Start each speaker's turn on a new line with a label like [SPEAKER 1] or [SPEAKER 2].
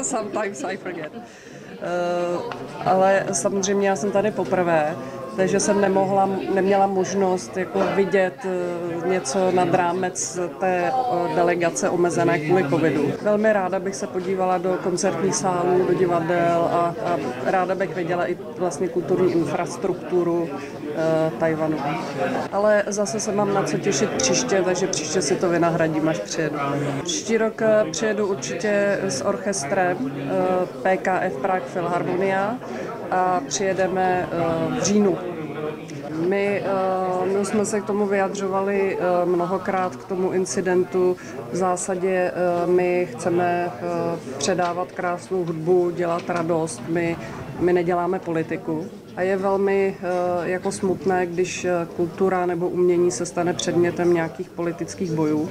[SPEAKER 1] Sometimes I forget. Ale samozřejmě já jsem tady poprvé, takže jsem neměla možnost jako vidět něco nad rámec té delegace omezené kvůli covidu. Velmi ráda bych se podívala do koncertních sálů, do divadel a ráda bych viděla i vlastně kulturní infrastrukturu Tchaj-wanu. Ale zase se mám na co těšit příště, takže příště si to vynahradím, až přijedu. Příští rok přijedu určitě s orchestrem PKF Prague Philharmonia a přijedeme v říjnu. My jsme se k tomu vyjadřovali mnohokrát k tomu incidentu. V zásadě my chceme předávat krásnou hudbu, dělat radost, my neděláme politiku. A je velmi jako smutné, když kultura nebo umění se stane předmětem nějakých politických bojů.